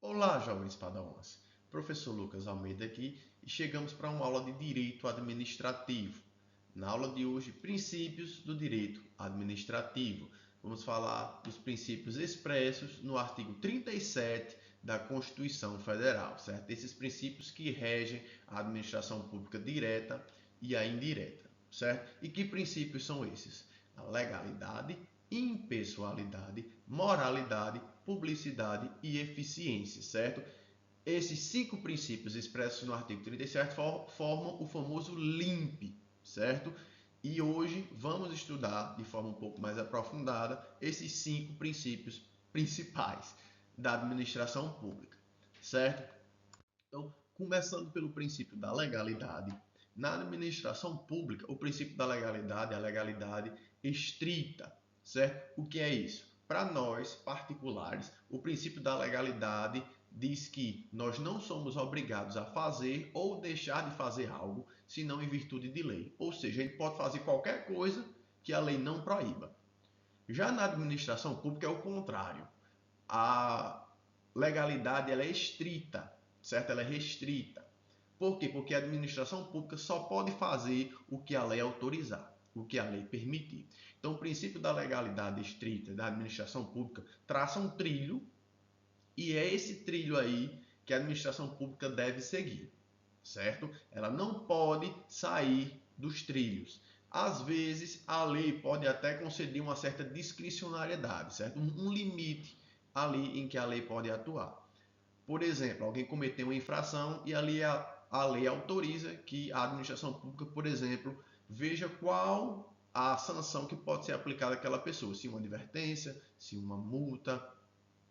Olá, jovens padawans. Professor Lucas Almeida aqui e chegamos para uma aula de Direito Administrativo. Na aula de hoje, princípios do direito administrativo. Vamos falar dos princípios expressos no artigo 37 da Constituição Federal, certo? Esses princípios que regem a administração pública direta e a indireta, certo? E que princípios são esses? A legalidade, impessoalidade, moralidade, publicidade e eficiência, certo? Esses 5 princípios expressos no artigo 37 formam o famoso LIMP, certo? E hoje vamos estudar de forma um pouco mais aprofundada esses 5 princípios principais da administração pública, certo? Então, começando pelo princípio da legalidade, na administração pública, o princípio da legalidade é a legalidade estrita, certo? O que é isso? Para nós, particulares, o princípio da legalidade diz que nós não somos obrigados a fazer ou deixar de fazer algo, senão em virtude de lei. Ou seja, a gente pode fazer qualquer coisa que a lei não proíba. Já na administração pública é o contrário. A legalidade ela é estrita, certo? Ela é restrita. Por quê? Porque a administração pública só pode fazer o que a lei autorizar, o que a lei permitir. Então, o princípio da legalidade estrita da administração pública traça um trilho e é esse trilho aí que a administração pública deve seguir, certo? Ela não pode sair dos trilhos. Às vezes, a lei pode até conceder uma certa discricionariedade, certo? Um limite ali em que a lei pode atuar. Por exemplo, alguém cometeu uma infração e ali a lei autoriza que a administração pública, por exemplo, veja qual a sanção que pode ser aplicada àquela pessoa, se uma advertência, se uma multa,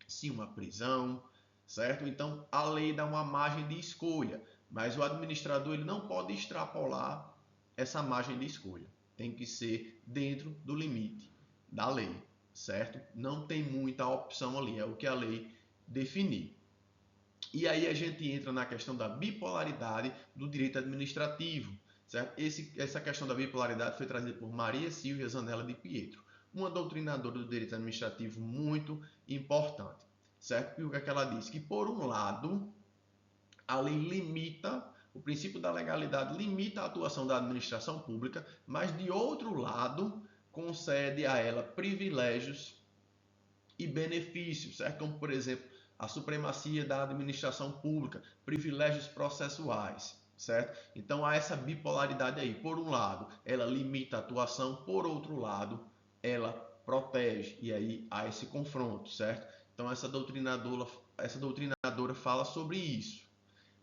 se uma prisão, certo? Então, a lei dá uma margem de escolha, mas o administrador ele não pode extrapolar essa margem de escolha. Tem que ser dentro do limite da lei, certo? Não tem muita opção ali, é o que a lei definir. E aí a gente entra na questão da bipolaridade do direito administrativo, certo? Essa questão da bipolaridade foi trazida por Maria Silvia Zanella de Pietro, uma doutrinadora do direito administrativo muito importante, certo? E o que é que ela diz? Que, por um lado, a lei limita, o princípio da legalidade limita a atuação da administração pública, mas, de outro lado, concede a ela privilégios e benefícios, certo? Como, por exemplo, a supremacia da administração pública, privilégios processuais, certo? Então há essa bipolaridade aí. Por um lado, ela limita a atuação, por outro lado, ela protege. E aí há esse confronto, certo? Então essa doutrinadora fala sobre isso.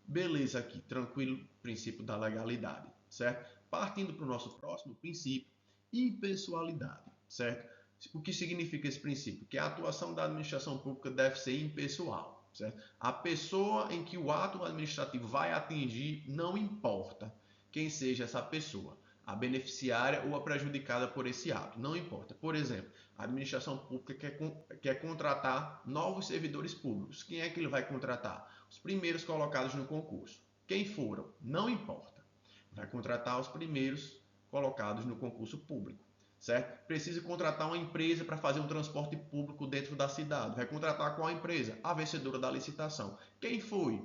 Beleza aqui, tranquilo, princípio da legalidade, certo? Partindo para o nosso próximo princípio, impessoalidade, certo? O que significa esse princípio? Que a atuação da administração pública deve ser impessoal, certo? A pessoa em que o ato administrativo vai atingir não importa quem seja essa pessoa, a beneficiária ou a prejudicada por esse ato, não importa. Por exemplo, a administração pública quer contratar novos servidores públicos. Quem é que ele vai contratar? Os primeiros colocados no concurso. Quem foram? Não importa. Vai contratar os primeiros colocados no concurso público, certo? Precisa contratar uma empresa para fazer um transporte público dentro da cidade. Vai contratar qual empresa? A vencedora da licitação. Quem foi?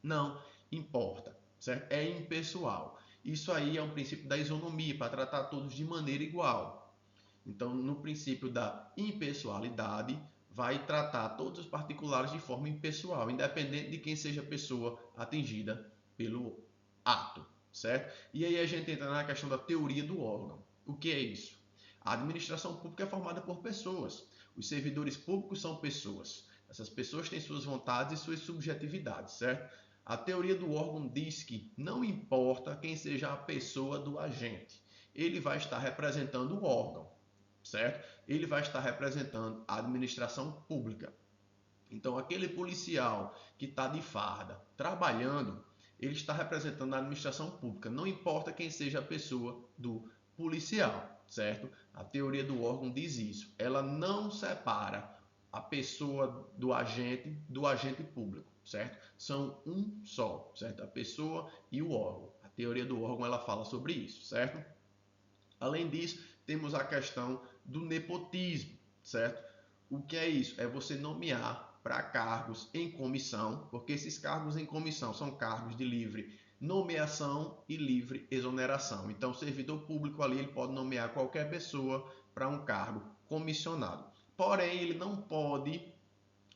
Não importa, certo? É impessoal. Isso aí é um princípio da isonomia, para tratar todos de maneira igual. Então, no princípio da impessoalidade, vai tratar todos os particulares de forma impessoal, independente de quem seja a pessoa atingida pelo ato, certo? E aí a gente entra na questão da teoria do órgão. O que é isso? A administração pública é formada por pessoas. Os servidores públicos são pessoas. Essas pessoas têm suas vontades e suas subjetividades, certo? A teoria do órgão diz que não importa quem seja a pessoa do agente, ele vai estar representando o órgão, certo? Ele vai estar representando a administração pública. Então, aquele policial que está de farda trabalhando, ele está representando a administração pública, não importa quem seja a pessoa do policial, certo? A teoria do órgão diz isso. Ela não separa a pessoa do agente público, certo? São um só, certo? A pessoa e o órgão. A teoria do órgão ela fala sobre isso, certo? Além disso, temos a questão do nepotismo, certo? O que é isso? É você nomear para cargos em comissão, porque esses cargos em comissão são cargos de livre nomeação e livre exoneração. Então, o servidor público ali ele pode nomear qualquer pessoa para um cargo comissionado. Porém, ele não pode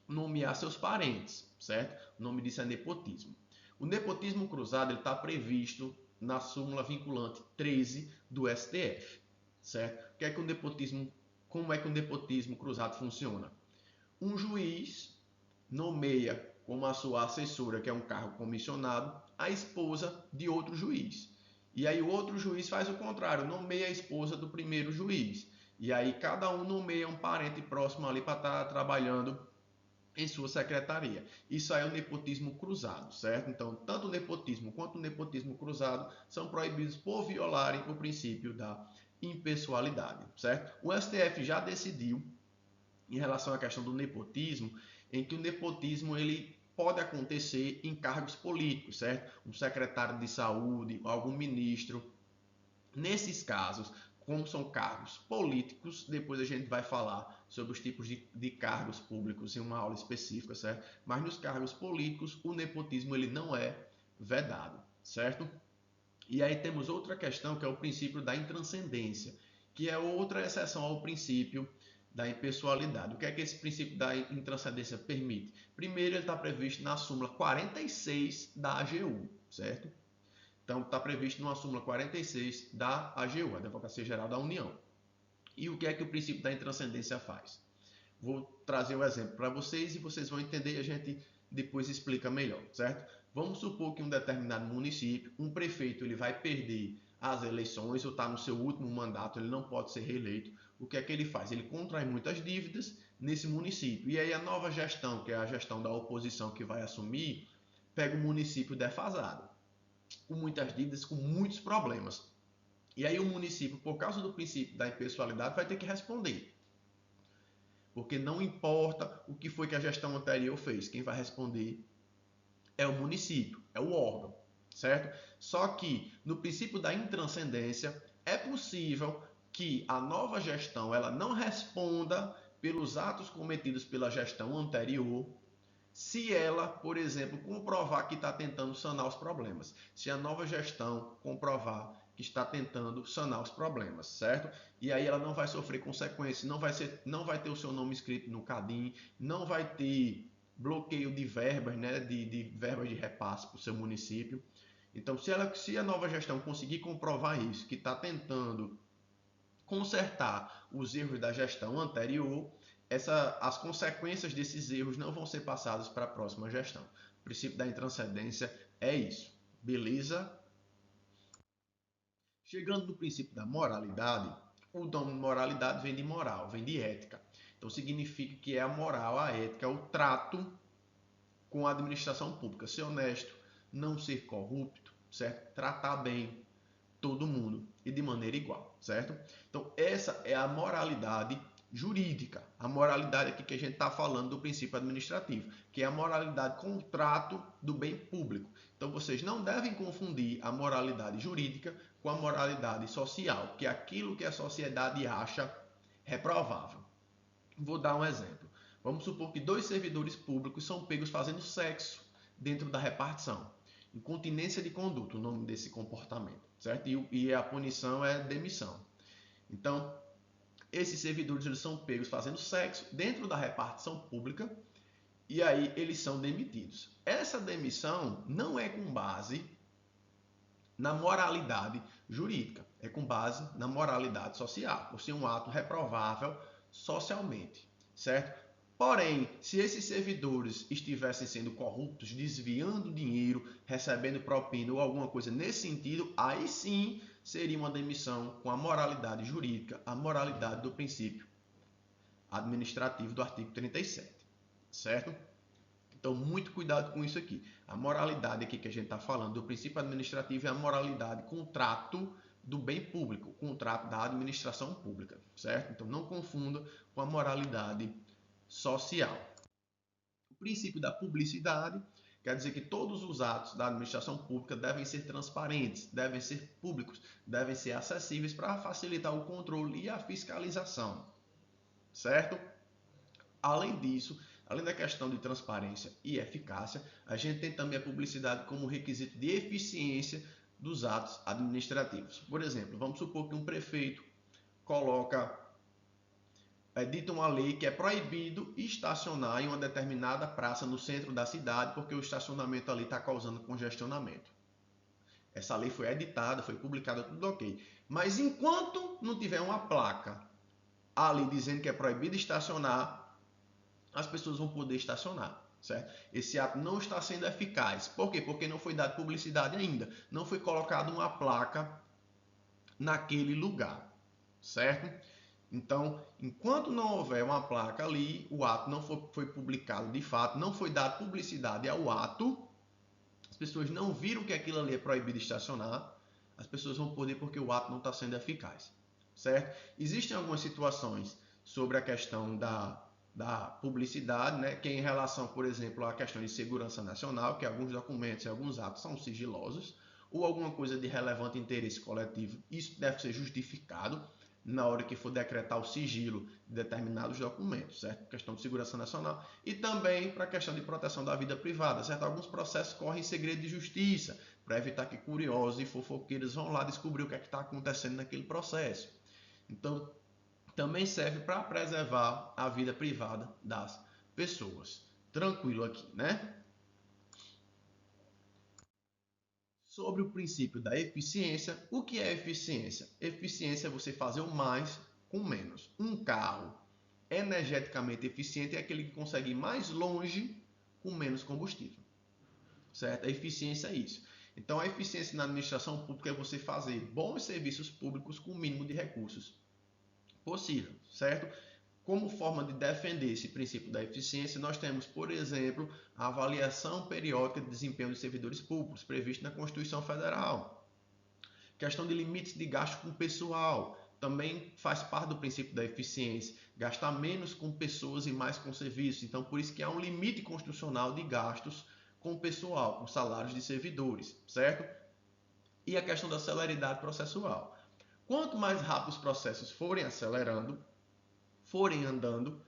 nomear seus parentes, certo? O nome disso é nepotismo. O nepotismo cruzado está previsto na súmula vinculante 13 do STF, certo? Como é que o nepotismo cruzado funciona? Um juiz nomeia como a sua assessora, que é um cargo comissionado, a esposa de outro juiz. E aí o outro juiz faz o contrário, nomeia a esposa do primeiro juiz. E aí cada um nomeia um parente próximo ali para estar trabalhando em sua secretaria. Isso aí é o nepotismo cruzado, certo? Então, tanto o nepotismo quanto o nepotismo cruzado são proibidos por violarem o princípio da impessoalidade, certo? O STF já decidiu em relação à questão do nepotismo, em que o nepotismo ele pode acontecer em cargos políticos, certo? Um secretário de saúde, algum ministro. Nesses casos, como são cargos políticos, depois a gente vai falar sobre os tipos de cargos públicos em uma aula específica, certo? Mas nos cargos políticos, o nepotismo ele não é vedado, certo? E aí temos outra questão que é o princípio da intranscendência, que é outra exceção ao princípio da impessoalidade. O que é que esse princípio da intranscendência permite? Primeiro, ele está previsto na súmula 46 da AGU, certo? Então, está previsto numa súmula 46 da AGU, Advocacia Geral da União. E o que é que o princípio da intranscendência faz? Vou trazer o exemplo para vocês e vocês vão entender e a gente depois explica melhor, certo? Vamos supor que um determinado município, um prefeito, ele vai perder as eleições ou está no seu último mandato, ele não pode ser reeleito. O que é que ele faz? Ele contrai muitas dívidas nesse município. E aí a nova gestão, que é a gestão da oposição que vai assumir, pega o município defasado, com muitas dívidas, com muitos problemas. E aí o município, por causa do princípio da impessoalidade, vai ter que responder. Porque não importa o que foi que a gestão anterior fez, quem vai responder é o município, é o órgão, certo? Só que no princípio da intranscendência é possível que a nova gestão ela não responda pelos atos cometidos pela gestão anterior, se ela, por exemplo, comprovar que está tentando sanar os problemas. Se a nova gestão comprovar que está tentando sanar os problemas, certo? E aí ela não vai sofrer consequências, não vai ter o seu nome escrito no CADIM, não vai ter bloqueio de verbas, né, de verbas de repasse para o seu município. Então, se a nova gestão conseguir comprovar isso, que está tentando consertar os erros da gestão anterior, as consequências desses erros não vão ser passadas para a próxima gestão. O princípio da intranscendência é isso. Beleza? Chegando no princípio da moralidade, o nome de moralidade vem de moral, vem de ética. Então significa que é a moral, a ética, o trato com a administração pública. Ser honesto, não ser corrupto, certo? Tratar bem todo mundo e de maneira igual, certo? Então essa é a moralidade jurídica. A moralidade aqui que a gente está falando do princípio administrativo, que é a moralidade com o trato do bem público. Então vocês não devem confundir a moralidade jurídica com a moralidade social, que é aquilo que a sociedade acha reprovável. Vou dar um exemplo. Vamos supor que dois servidores públicos são pegos fazendo sexo dentro da repartição. Incontinência de conduta, o nome desse comportamento, certo? E a punição é demissão. Então, esses servidores eles são pegos fazendo sexo dentro da repartição pública e aí eles são demitidos. Essa demissão não é com base na moralidade jurídica, é com base na moralidade social, por ser um ato reprovável socialmente, certo? Porém, se esses servidores estivessem sendo corruptos, desviando dinheiro, recebendo propina ou alguma coisa nesse sentido, aí sim seria uma demissão com a moralidade jurídica, a moralidade do princípio administrativo do artigo 37, certo? Então, muito cuidado com isso aqui. A moralidade aqui que a gente está falando do princípio administrativo é a moralidade com o trato do bem público, com o trato da administração pública, certo? Então, não confunda com a moralidade social. O princípio da publicidade quer dizer que todos os atos da administração pública devem ser transparentes, devem ser públicos, devem ser acessíveis para facilitar o controle e a fiscalização, certo? Além disso, além da questão de transparência e eficácia, a gente tem também a publicidade como requisito de eficiência dos atos administrativos. Por exemplo, vamos supor que um prefeito dita uma lei que é proibido estacionar em uma determinada praça no centro da cidade porque o estacionamento ali está causando congestionamento. Essa lei foi editada, foi publicada, tudo ok. Mas enquanto não tiver uma placa ali dizendo que é proibido estacionar, as pessoas vão poder estacionar, certo? Esse ato não está sendo eficaz. Por quê? Porque não foi dada publicidade ainda. Não foi colocada uma placa naquele lugar, certo? Então, enquanto não houver uma placa ali, o ato não foi publicado de fato, não foi dada publicidade ao ato, as pessoas não viram que aquilo ali é proibido estacionar, as pessoas vão poder porque o ato não está sendo eficaz, certo? Existem algumas situações sobre a questão da publicidade, né, que é em relação, por exemplo, à questão de segurança nacional, que alguns documentos e alguns atos são sigilosos, ou alguma coisa de relevante interesse coletivo, isso deve ser justificado na hora que for decretar o sigilo de determinados documentos, certo? Questão de segurança nacional e também para a questão de proteção da vida privada, certo? Alguns processos correm em segredo de justiça para evitar que curiosos e fofoqueiros vão lá descobrir o que é que está acontecendo naquele processo. Então, também serve para preservar a vida privada das pessoas. Tranquilo aqui, né? Sobre o princípio da eficiência, o que é eficiência? Eficiência é você fazer o mais com menos. Um carro energeticamente eficiente é aquele que consegue ir mais longe com menos combustível, certo? A eficiência é isso. Então, a eficiência na administração pública é você fazer bons serviços públicos com o mínimo de recursos possível, certo? Como forma de defender esse princípio da eficiência, nós temos, por exemplo, a avaliação periódica de desempenho dos servidores públicos, previsto na Constituição Federal. Questão de limites de gasto com pessoal, também faz parte do princípio da eficiência. Gastar menos com pessoas e mais com serviços. Então, por isso que há um limite constitucional de gastos com pessoal, com salários de servidores, certo? E a questão da celeridade processual. Quanto mais rápido os processos forem acelerando, forem andando,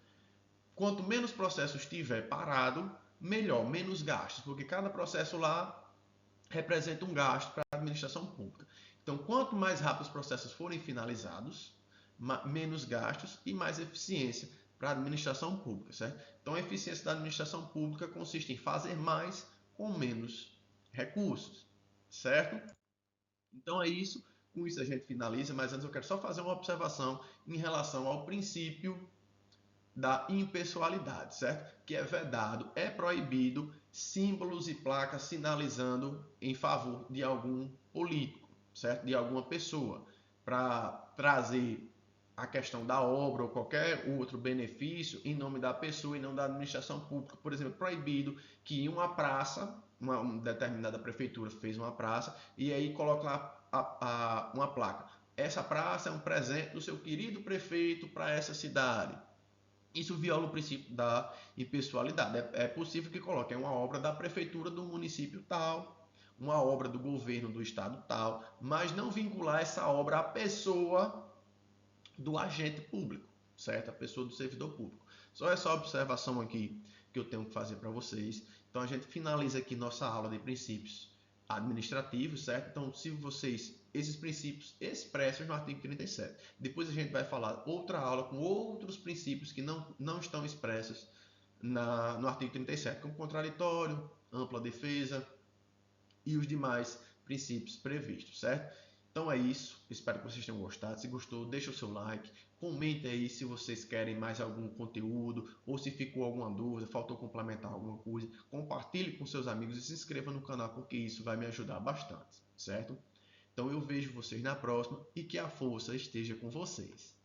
quanto menos processos tiver parado, melhor, menos gastos, porque cada processo lá representa um gasto para a administração pública. Então, quanto mais rápido os processos forem finalizados, menos gastos e mais eficiência para a administração pública, certo? Então, a eficiência da administração pública consiste em fazer mais com menos recursos, certo? Então, é isso. Com isso a gente finaliza, mas antes eu quero só fazer uma observação em relação ao princípio da impessoalidade, certo? Que é vedado, é proibido símbolos e placas sinalizando em favor de algum político, certo? De alguma pessoa, para trazer a questão da obra ou qualquer outro benefício em nome da pessoa e não da administração pública. Por exemplo, proibido que em uma praça, uma determinada prefeitura fez uma praça e aí coloca lá uma placa. Essa praça é um presente do seu querido prefeito para essa cidade. Isso viola o princípio da impessoalidade. É possível que coloque uma obra da prefeitura do município tal, uma obra do governo do estado tal, mas não vincular essa obra à pessoa do agente público, certo? A pessoa do servidor público. Só essa observação aqui que eu tenho que fazer para vocês. Então a gente finaliza aqui nossa aula de princípios administrativos, certo? Então, se vocês esses princípios expressos no artigo 37. Depois a gente vai falar outra aula com outros princípios que não estão expressos no artigo 37, como contraditório, ampla defesa e os demais princípios previstos, certo? Então é isso, espero que vocês tenham gostado. Se gostou, deixa o seu like, comente aí se vocês querem mais algum conteúdo ou se ficou alguma dúvida, faltou complementar alguma coisa. Compartilhe com seus amigos e se inscreva no canal porque isso vai me ajudar bastante, certo? Então eu vejo vocês na próxima e que a força esteja com vocês.